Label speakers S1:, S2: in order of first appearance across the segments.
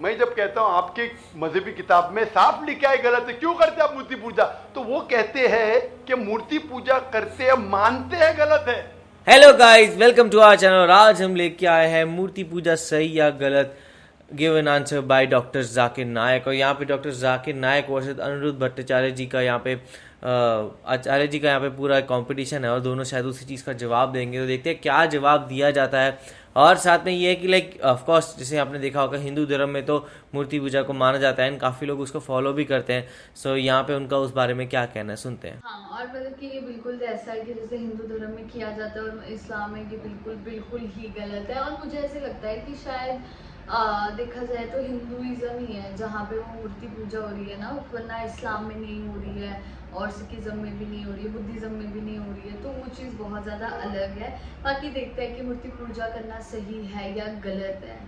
S1: मैं जब कहता हूँ आपके मजहबी किताब में साफ लिखा है गलत है, क्यों करते आप मूर्ति पूजा, तो वो कहते हैं कि मूर्ति पूजा करते हैं, मानते हैं गलत है।
S2: Hello guys, welcome to our channel. आज हम लेके आए हैं मूर्ति पूजा सही या गलत, give an answer by doctor Zakir Naik. और यहाँ पे डॉक्टर जाकिर नायक वर्सेस अनिरुद्ध भट्टाचार्य जी का यहाँ पे आचार्य जी का यहाँ पे पूरा कंपटीशन है और दोनों शायद उसी चीज़ का जवाब देंगे। तो देखते हैं क्या जवाब दिया जाता है। और साथ में ये है कि लाइक ऑफ कोर्स जैसे आपने देखा होगा हिंदू धर्म में तो मूर्ति पूजा को माना जाता है एंड काफ़ी लोग उसको फॉलो भी करते हैं। सो यहाँ पे उनका उस बारे में क्या कहना है, सुनते हैं।
S3: हाँ, और मतलब कि ये बिल्कुल ऐसा है कि जैसे हिंदू धर्म में किया जाता है और इस्लाम में कि बिल्कुल ही गलत है। और मुझे ऐसे लगता है कि शायद देखा जाए तो हिंदुइज्म ही है जहाँ पे वो मूर्ति पूजा हो रही है ना, वरना इस्लाम में नहीं हो रही है और सिखिज्म में भी नहीं हो रही है, बुद्धिज्म में भी नहीं हो रही है, तो वो चीज़ बहुत ज़्यादा अलग है। बाकी देखते हैं कि मूर्ति पूजा करना सही है या गलत है।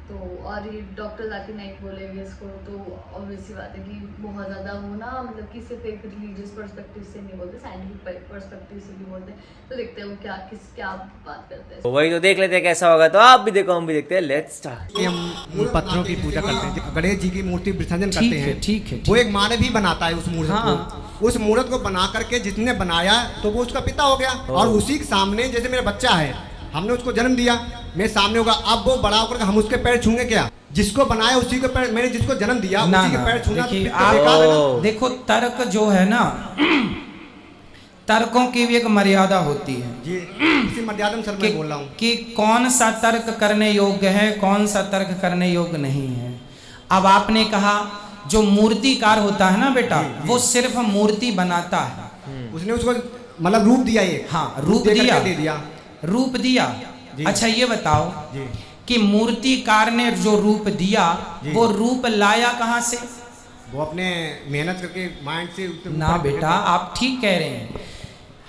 S3: तो और ये डॉक्टर जाकिर नाइक बोलेंगे इसको, तो ऑब्वियसली बात है कि बहुत ज़्यादा वो ना मतलब कि सिर्फ एक रिलीजियस पर्सपेक्टिव से नहीं बोलते, साइंटिफिक पर्सपेक्टिव से भी बोलते हैं। तो देखते हैं वो क्या बात करते हैं।
S2: तो वही तो देख लेते हैं कैसा होगा। तो आप भी देखो, हम भी देखते हैं। Let's start.
S4: कि हम उन पत्थरों की पूजा करते हैं, गणेश जी की मूर्ति विसर्जन
S5: ठीक
S4: करते
S5: है,
S4: हैं।
S5: ठीक है,
S4: वो एक मानव ही बनाता है उस मूर्त
S5: हाँ।
S4: को। उस मूर्त को बना करके जिसने बनाया तो वो उसका पिता हो गया। और उसी के सामने जैसे मेरा बच्चा है, हमने उसको जन्म दिया, मेरे सामने होगा, अब वो बड़ा होकर हम उसके पैर छूंगे क्या? जिसको बनाया उसी के पैर, मैंने जिसको जन्म दिया
S5: ना,
S4: उसी के
S5: ना,
S4: पैर छूना तो
S5: देखिए,
S4: फिर तो बेकार है ना।
S5: देखो तर्क जो है ना, तर्कों की भी एक मर्यादा होती है
S4: जी, इसी मर्यादा में सर मैं बोल रहा हूँ
S5: कि कौन सा तर्क करने योग्य है, कौन सा तर्क करने योग्य नहीं है। अब आपने कहा जो मूर्तिकार होता है ना बेटा, वो सिर्फ मूर्ति बनाता है।
S4: उसने उसको मतलब रूप दिया, ये
S5: हाँ, रूप
S4: दे
S5: दिया,
S4: करके दे दिया।
S5: रूप दिया। अच्छा ये बताओ
S4: जी
S5: कि मूर्तिकार ने जो रूप दिया वो रूप लाया कहाँ से?
S4: वो अपने मेहनत करके माइंड से
S5: ना बेटा, आप ठीक कह रहे हैं।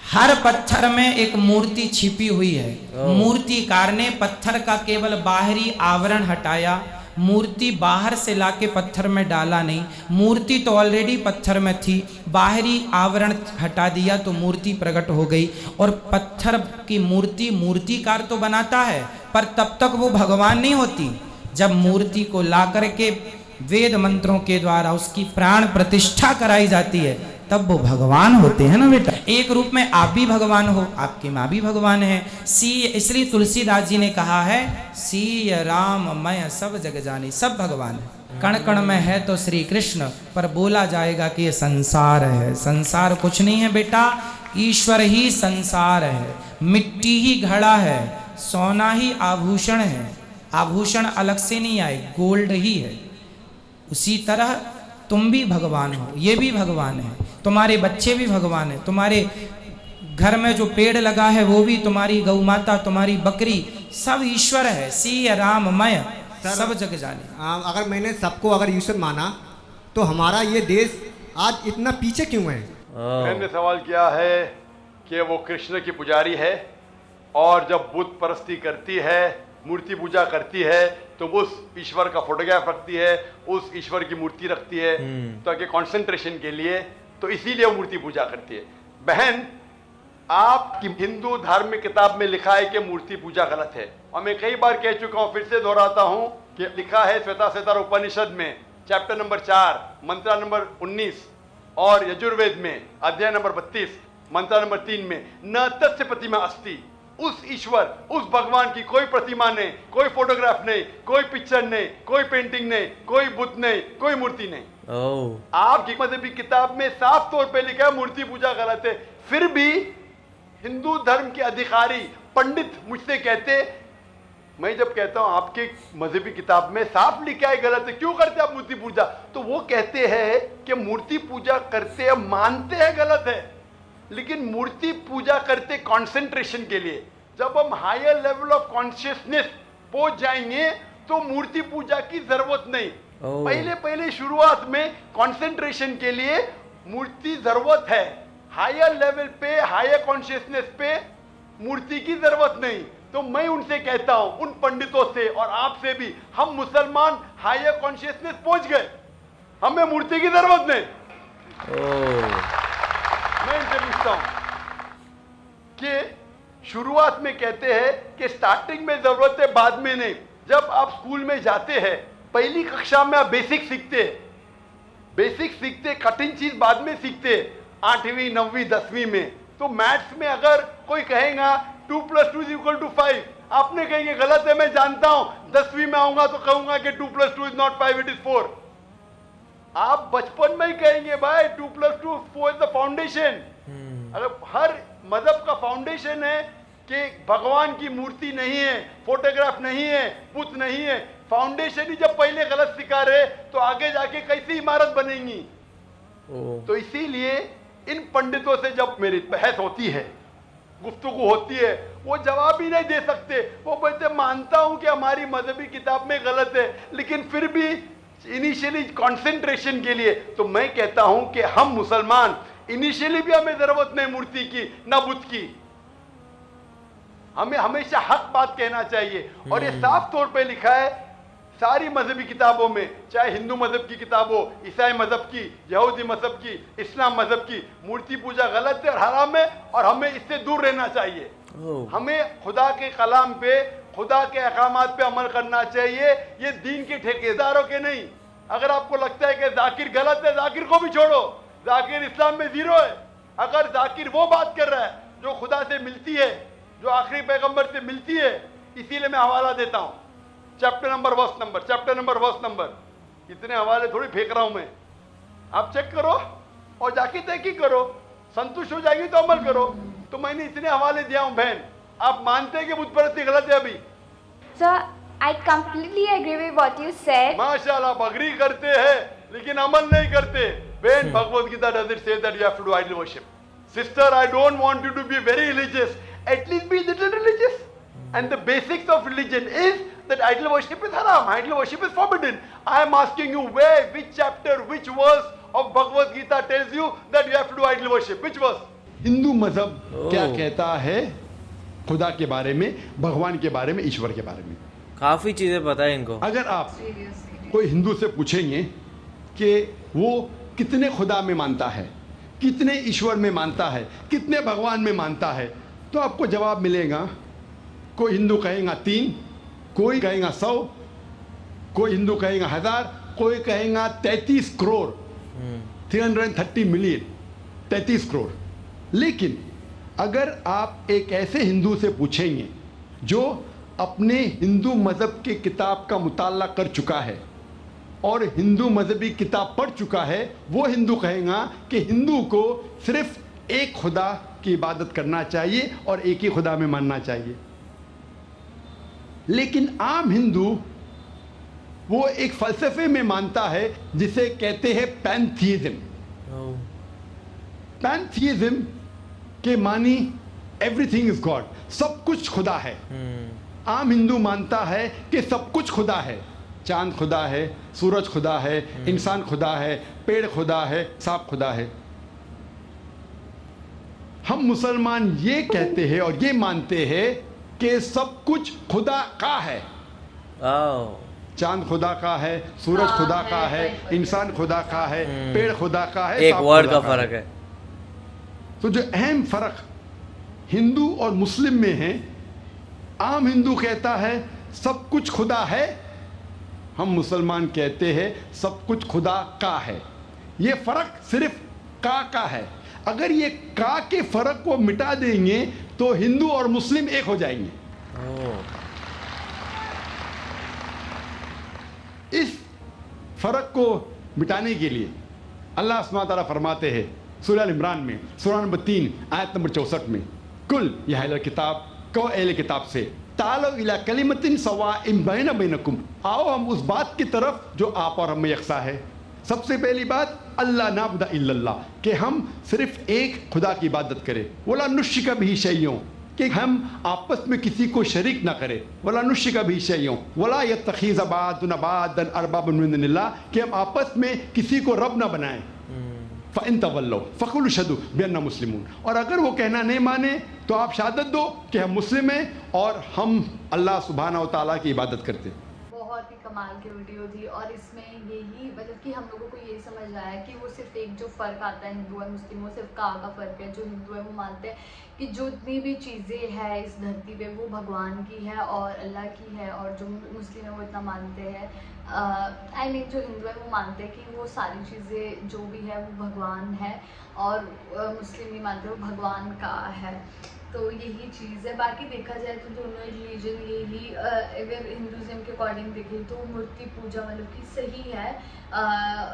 S5: हर पत्थर में एक मूर्ति छिपी हुई है। मूर्तिकार ने पत्थर का केवल बाहरी आवरण हटाया, मूर्ति बाहर से लाके पत्थर में डाला नहीं। मूर्ति तो ऑलरेडी पत्थर में थी, बाहरी आवरण हटा दिया तो मूर्ति प्रकट हो गई। और पत्थर की मूर्ति मूर्तिकार तो बनाता है, पर तब तक वो भगवान नहीं होती। जब मूर्ति को ला करके वेद मंत्रों के द्वारा उसकी प्राण प्रतिष्ठा कराई जाती है, तब वो भगवान होते हैं ना बेटा। एक रूप में आप भी भगवान हो, आपकी माँ भी भगवान है। इसलिए तुलसीदास जी ने कहा है, सी राम मैं सब जग जानी, सब भगवान है। कण कण में है तो श्री कृष्ण, पर बोला जाएगा कि ये संसार है। संसार कुछ नहीं है बेटा, ईश्वर ही संसार है। मिट्टी ही घड़ा है, सोना ही आभूषण है। आभूषण अलग से नहीं आए, गोल्ड ही है। उसी तरह तुम भी भगवान हो, ये भी भगवान है, तुम्हारे बच्चे भी भगवान है, तुम्हारे घर में जो पेड़ लगा है वो भी, तुम्हारी गौ माता, तुम्हारी बकरी, सब ईश्वर है। सी राम मय सब जग जाने।
S4: अगर मैंने सबको अगर ईश्वर माना तो हमारा ये देश आज इतना पीछे क्यों है?
S1: मैंने सवाल किया है कि वो कृष्ण की पुजारी है और जब बुत परस्ती करती है, मूर्ति पूजा करती है, तो वो उस ईश्वर का फोटोग्राफ रखती है, उस ईश्वर की मूर्ति रखती है ताकि कंसंट्रेशन के लिए, तो इसीलिए वो मूर्ति पूजा करती है। बहन, आपकी हिंदू धार्मिक किताब में लिखा है कि मूर्ति पूजा गलत है, और मैं कई बार कह चुका हूं, फिर से दोहराता हूं कि लिखा है श्वेताश्वेतर उपनिषद में चैप्टर नंबर 4 मंत्र नंबर 19 और यजुर्वेद में अध्याय नंबर 32 मंत्र नंबर 3 में, न तस्य प्रतिमा अस्ति, उस ईश्वर, उस भगवान की कोई प्रतिमा नहीं, कोई फोटोग्राफ नहीं, कोई पिक्चर नहीं, कोई पेंटिंग नहीं, कोई बुत नहीं, कोई मूर्ति नहीं। आपकी मजहबी किताब में साफ तौर पे लिखा है मूर्ति पूजा गलत है, फिर भी हिंदू धर्म के अधिकारी पंडित मुझसे कहते, मैं जब कहता हूं आपके मजहबी किताब में साफ लिखा है गलत है, क्यों करते आप मूर्ति पूजा, तो वो कहते हैं कि मूर्ति पूजा करते हैं, मानते हैं गलत है, लेकिन मूर्ति पूजा करते कंसंट्रेशन के लिए। जब हम हायर लेवल ऑफ कॉन्शियसनेस पहुंच जाएंगे तो मूर्ति पूजा की जरूरत नहीं। पहले शुरुआत में कंसंट्रेशन के लिए मूर्ति जरूरत है, हायर लेवल पे, हायर कॉन्शियसनेस पे मूर्ति की जरूरत नहीं। तो मैं उनसे कहता हूं, उन पंडितों से और आपसे भी, हम मुसलमान हायर कॉन्शियसनेस पहुंच गए, हमें मूर्ति की जरूरत नहीं। मैं इनसे पूछता हूं कि शुरुआत में कहते हैं कि स्टार्टिंग में जरूरत है, बाद में नहीं। जब आप स्कूल में जाते हैं पहली कक्षा में आप बेसिक सीखते, कठिन चीज बाद में सीखते 8वीं 9वीं 10वीं में। तो मैथ्स में अगर कोई कहेगा 2 + 2 = 5, आपने कहेंगे गलत है, मैं जानता हूं, 10वीं में आऊंगा तो कहूंगा कि 2 + 2 = not 5, it is 4। आप बचपन में ही कहेंगे भाई 2 + 2 4 इज द फाउंडेशन। अगर हर मजहब का फाउंडेशन है कि भगवान की मूर्ति नहीं है, फोटोग्राफ नहीं है, बुत नहीं है, फाउंडेशन ही जब पहले गलत सिखा रहे तो आगे जाके कैसी इमारत बनेंगी। तो इसीलिए इन पंडितों से जब मेरी बहस होती है, गुफ्तगू होती है, वो जवाब ही नहीं दे सकते। वो बोलते मानता हूं कि हमारी मजहबी किताब में गलत है, लेकिन फिर भी इनिशियली कंसंट्रेशन के लिए। तो मैं कहता हूं कि हम मुसलमान इनिशियली भी हमें जरूरत नहीं मूर्ति की ना बुत की, हमें हमेशा हक बात कहना चाहिए। और ये साफ तौर पे लिखा है सारी मजहबी किताबों में, चाहे हिंदू मजहब की किताब हो, ईसाई मजहब की, यहूदी मजहब की, इस्लाम मजहब की, मूर्ति पूजा गलत है और हराम है और हमें इससे दूर रहना चाहिए। हमें खुदा के कलाम पे, खुदा के अहकामात पे अमल करना चाहिए, ये दीन के ठेकेदारों के नहीं। अगर आपको लगता है कि जाकिर गलत है, जाकिर को भी छोड़ो, जाकिर इस्लाम में 0 है। अगर जाकिर वो बात कर रहा है जो खुदा से मिलती है, जो आखिरी पैगंबर से मिलती है, इसीलिए मैं हवाला देता हूं, चैप्टर नंबर वर्स नंबर। इतने हवाले थोड़ी फेंक रहा हूं मैं, आप चेक करो और जाके तहकीक करो, संतुष्ट हो जाएगी तो अमल करो। तो मैंने इतने हवाले दिया हूं बहन, आप मानते हैं कि बुत परस्ती गलत है अभी?
S6: Sir, I completely agree with what you said.
S1: माशाल्लाह, आप अग्री करते हैं लेकिन अमल नहीं करते। बहन, Bhagavad Gita does it say that you have to do idol worship? Sister, I don't want you to be very religious, at least be little religious. And the basics of religion is that idol worship is haram, idol worship is forbidden. I am asking you, where, which chapter, which verse of Bhagavad Gita tells you that you have to do idol worship? Which verse? Hindu मजहब क्या कहता है खुदा के बारे में, भगवान के बारे में, ईश्वर के बारे में? काफी चीजें पता है इनको। अगर आप कोई हिंदू से पूछेंगे कि वो कितने खुदा में मानता है, कितने ईश्वर में मानता है, कितने भगवान में मानता है, तो आपको जवाब मिलेगा। कोई हिंदू कहेगा 3, कोई कहेगा 100, कोई हिंदू कहेगा 1000, कोई कहेगा 33 करोड़, 330 मिलियन, 33 करोड़। लेकिन अगर आप एक ऐसे हिंदू से पूछेंगे जो अपने हिंदू मजहब के किताब का मुताला कर चुका है और हिंदू मजहबी किताब पढ़ चुका है, वो हिंदू कहेगा कि हिंदू को सिर्फ एक खुदा की इबादत करना चाहिए और एक ही खुदा में मानना चाहिए। लेकिन आम हिंदू वो एक फलसफे में मानता है जिसे कहते हैं पैंथीइज्म। पैंथीइज्म के मानी एवरीथिंग इज गॉड, सब कुछ खुदा है। आम हिंदू मानता है कि सब कुछ खुदा है, चांद खुदा है, सूरज खुदा है, इंसान खुदा है, पेड़ खुदा है, सांप खुदा है। हम मुसलमान ये कहते हैं और ये मानते हैं कि सब कुछ खुदा का है। चांद खुदा का है, सूरज खुदा का है, इंसान खुदा का है, पेड़ खुदा का है,
S2: एक वर्ड का फर्क है।
S1: तो जो अहम फर्क हिंदू और मुस्लिम में है, आम हिंदू कहता है सब कुछ खुदा है, हम मुसलमान कहते हैं सब कुछ खुदा का है। ये फर्क सिर्फ का है। अगर ये का के फर्क को मिटा देंगे तो हिंदू और मुस्लिम एक हो जाएंगे। इस फर्क को मिटाने के लिए अल्लाह सुब्हानहू व तआला फरमाते हैं सूरह अल इमरान में, सूरह नंबर 3 आयत नंबर 64 में, कुल या अहले किताब, कहो अहले किताब से, तालो इला कलिमतिन सवाइम बैना बैनकुम, आओ हम उस बात की तरफ जो आप और हम में यकसा है। सबसे पहली बात अल्लाह नाबुदा इल्लल्लाह, कि हम सिर्फ एक खुदा की इबादत करें। वला नुश्रिका बिही शैय्यों, कि हम आपस में किसी को शरीक ना करें। वला नुश्रिका बिही शैय्यों वला यत्तखिज़ बादुन बादन अरबाबन मिन दुनिल्लाह, कि हम आपस में किसी को रब ना बनाएं। फ़इन तवल्लौ फ़कुलू शहदू बिअन्ना मुस्लिमून, और अगर वो कहना नहीं माने तो आप शहादत दो कि हम मुस्लिम हैं और हम अल्लाह सुब्हानहू व तआला की इबादत करते हैं।
S3: बहुत ही कमाल की वीडियो थी और इसमें यही मतलब कि हम लोगों को यही समझ आया कि वो सिर्फ एक जो फ़र्क आता है हिंदू और मुस्लिम, वो सिर्फ का फ़र्क है। जो हिंदू है वो मानते हैं कि जितनी भी चीज़ें हैं इस धरती पे वो भगवान की है और अल्लाह की है, और जो मुस्लिम है वो इतना मानते हैं आई मीन जो हिंदू है वो मानते हैं कि वो सारी चीज़ें जो भी है वो भगवान है, और मुस्लिम भी मानते हैं वो भगवान का है। तो यही चीज़ है। बाकी देखा जाए तो दोनों रिलीजन यही, अगर हिंदुज़म के अकॉर्डिंग देखें तो मूर्ति पूजा मतलब कि सही है,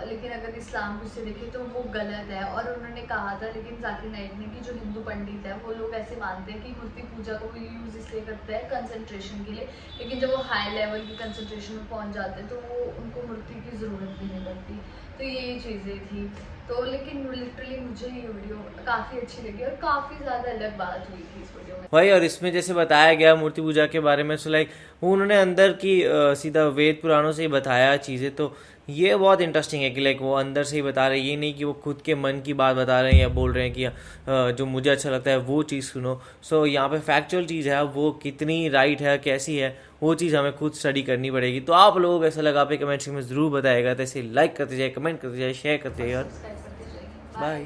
S3: लेकिन अगर इस्लाम से देखें तो वो गलत है। और उन्होंने कहा था, लेकिन जाकिर नाइक ने, कि जो हिंदू पंडित है वो लोग ऐसे मानते हैं कि मूर्ति पूजा को वो यूज़ इसलिए करते हैं कंसंट्रेशन के लिए, लेकिन जब वो हाई लेवल की कंसंट्रेशन में पहुंच जाते हैं तो वो उनको मूर्ति की ज़रूरत भी नहीं पड़ती। तो ये चीज़ें थी। तो लेकिन लिटरली मुझे ये वीडियो काफ़ी अच्छी लगी और काफ़ी ज़्यादा अलग बात हुई थी इस वीडियो में।
S2: वही, और इसमें जैसे बताया गया मूर्ति पूजा के बारे में, सो लाइक वो उन्होंने अंदर की सीधा वेद पुराणों से ही बताया चीज़ें, तो ये बहुत इंटरेस्टिंग है कि लाइक वो अंदर से ही बता रहे हैं, ये नहीं कि वो खुद के मन की बात बता रहे हैं या बोल रहे हैं कि जो मुझे अच्छा लगता है वो चीज़ सुनो। सो यहाँ पे फैक्चुअल चीज़ है, वो कितनी राइट है, कैसी है, वो चीज़ हमें खुद स्टडी करनी पड़ेगी। तो आप लोगों को ऐसा लगा आप कमेंट सेक्शन में ज़रूर बताएगा, तो ऐसे लाइक करते जाइए, कमेंट करते जाइए, शेयर करते जाइए और
S3: सब्सक्राइब करते जाइए।
S2: बाय।